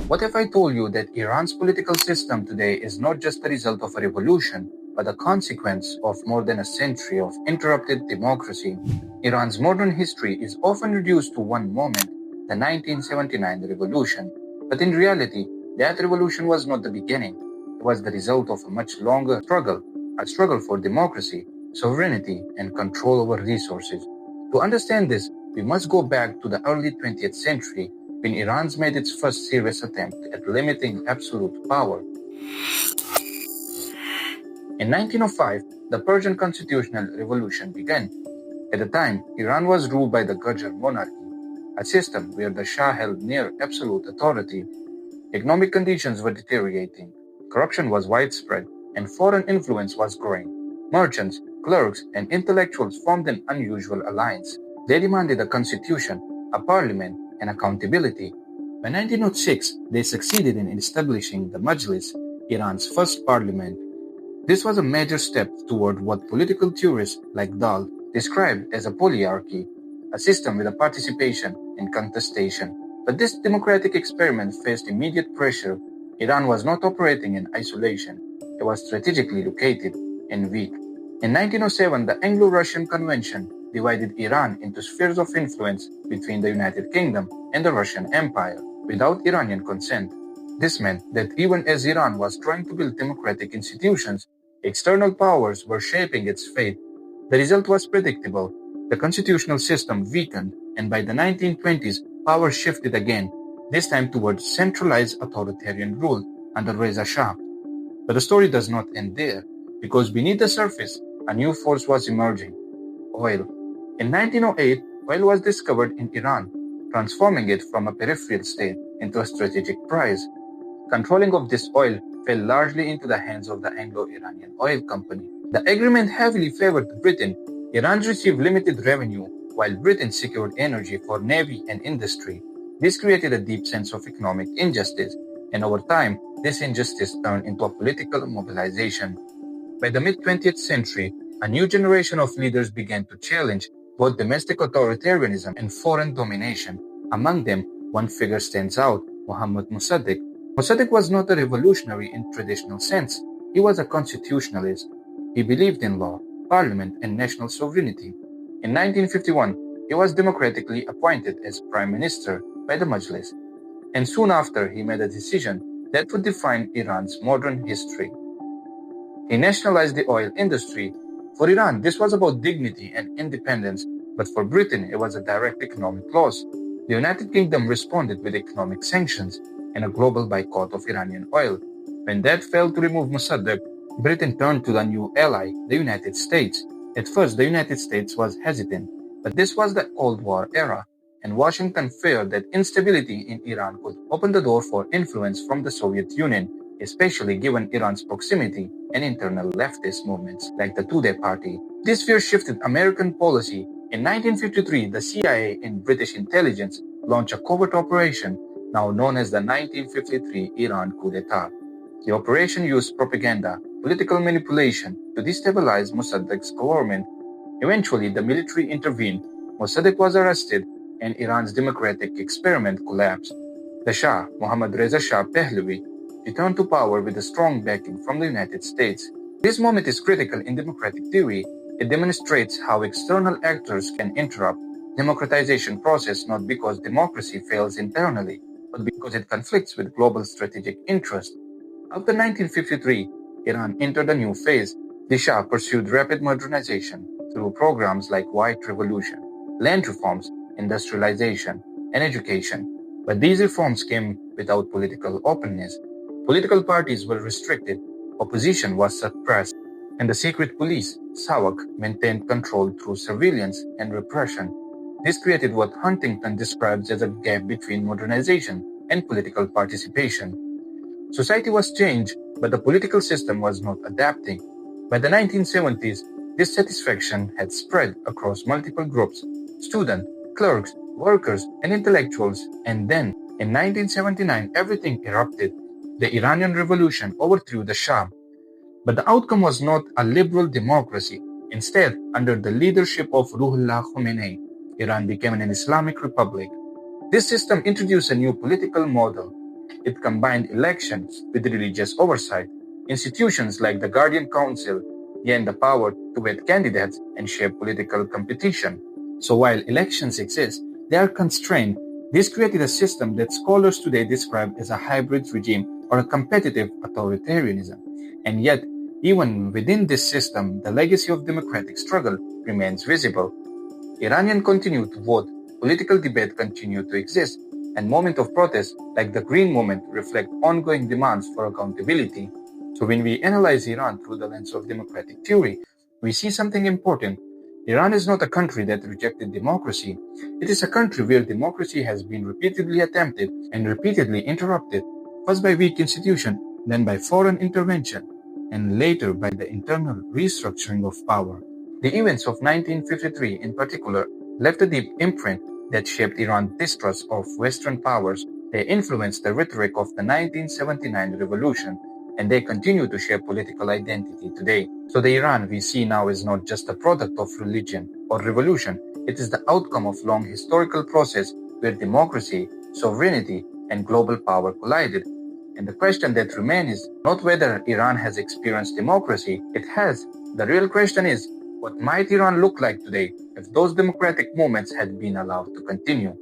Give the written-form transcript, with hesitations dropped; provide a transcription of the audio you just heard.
What if I told you that Iran's political system today is not just the result of a revolution, but a consequence of more than a century of interrupted democracy? Iran's modern history is often reduced to one moment, the 1979 revolution. But in reality, that revolution was not the beginning. It was the result of a much longer struggle, a struggle for democracy, sovereignty, and control over resources. To understand this, we must go back to the early 20th century when Iran made its first serious attempt at limiting absolute power. In 1905, the Persian constitutional revolution began. At the time, Iran was ruled by the Qajar monarchy, a system where the Shah held near absolute authority. Economic conditions were deteriorating, corruption was widespread, and foreign influence was growing. Merchants, clerks, and intellectuals formed an unusual alliance. They demanded a constitution, a parliament, and accountability. By 1906, they succeeded in establishing the Majlis, Iran's first parliament. This was a major step toward what political theorists like Dahl described as a polyarchy, a system with a participation and contestation. But this democratic experiment faced immediate pressure. Iran was not operating in isolation. It was strategically located and weak. In 1907, the Anglo-Russian Convention divided Iran into spheres of influence between the United Kingdom and the Russian Empire without Iranian consent. This meant that even as Iran was trying to build democratic institutions, external powers were shaping its fate. The result was predictable. The constitutional system weakened, and by the 1920s, power shifted again, this time towards centralized authoritarian rule under Reza Shah. But the story does not end there, because beneath the surface, a new force was emerging: oil. In 1908, oil was discovered in Iran, transforming it from a peripheral state into a strategic prize. Controlling of this oil fell largely into the hands of the Anglo-Iranian Oil Company. The agreement heavily favored Britain. Iran received limited revenue, while Britain secured energy for navy and industry. This created a deep sense of economic injustice, and over time, this injustice turned into a political mobilization. By the mid-20th century, a new generation of leaders began to challenge both domestic authoritarianism and foreign domination. Among them, one figure stands out: Mohammad Mossadegh. Mossadegh was not a revolutionary in traditional sense. He was a constitutionalist. He believed in law, parliament, and national sovereignty. In 1951, he was democratically appointed as prime minister by the Majlis, and soon after he made a decision that would define Iran's modern history. He nationalized the oil industry. For Iran, this was about dignity and independence, but for Britain, it was a direct economic loss. The United Kingdom responded with economic sanctions and a global boycott of Iranian oil. When that failed to remove Mossadegh, Britain turned to the new ally, the United States. At first, the United States was hesitant, but this was the Cold War era, and Washington feared that instability in Iran could open the door for influence from the Soviet Union, especially given Iran's proximity and internal leftist movements like the Tudeh Party. This fear shifted American policy. In 1953, the CIA and British intelligence launched a covert operation now known as the 1953 Iran coup d'etat. The operation used propaganda, political manipulation to destabilize Mossadegh's government. Eventually, the military intervened, Mossadegh was arrested, and Iran's democratic experiment collapsed. The Shah, Mohammad Reza Shah Pahlavi, returned to power with a strong backing from the United States. This moment is critical in democratic theory. It demonstrates how external actors can interrupt democratization process not because democracy fails internally, but because it conflicts with global strategic interests. After 1953, Iran entered a new phase. The Shah pursued rapid modernization through programs like White Revolution, land reforms, industrialization, and education. But these reforms came without political openness. Political parties were restricted, opposition was suppressed, and the secret police, SAWAK, maintained control through surveillance and repression. This created what Huntington describes as a gap between modernization and political participation. Society was changed, but the political system was not adapting. By the 1970s, dissatisfaction had spread across multiple groups: students, clerks, workers, and intellectuals. And then, in 1979, everything erupted. The Iranian Revolution overthrew the Shah. But the outcome was not a liberal democracy. Instead, under the leadership of Ruhollah Khomeini, Iran became an Islamic republic. This system introduced a new political model: It combined elections with religious oversight. Institutions like the Guardian Council gained the power to vet candidates and shape political competition. So while elections exist, they are constrained. This created a system that scholars today describe as a hybrid regime or a competitive authoritarianism. And yet, even within this system, the legacy of democratic struggle remains visible. Iranians continue to vote, political debate continue to exist, and moments of protest like the Green Movement reflect ongoing demands for accountability. So when we analyze Iran through the lens of democratic theory, we see something important. Iran is not a country that rejected democracy. It is a country where democracy has been repeatedly attempted and repeatedly interrupted, first by weak institutions, then by foreign intervention, and later by the internal restructuring of power. The events of 1953 in particular left a deep imprint that shaped Iran's distrust of Western powers. They influenced the rhetoric of the 1979 revolution, and they continue to shape political identity today. So the Iran we see now is not just a product of religion or revolution, it is the outcome of long historical process where democracy, sovereignty, and global power collided. And the question that remains is not whether Iran has experienced democracy, it has. The real question is, what might Iran look like today if those democratic movements had been allowed to continue?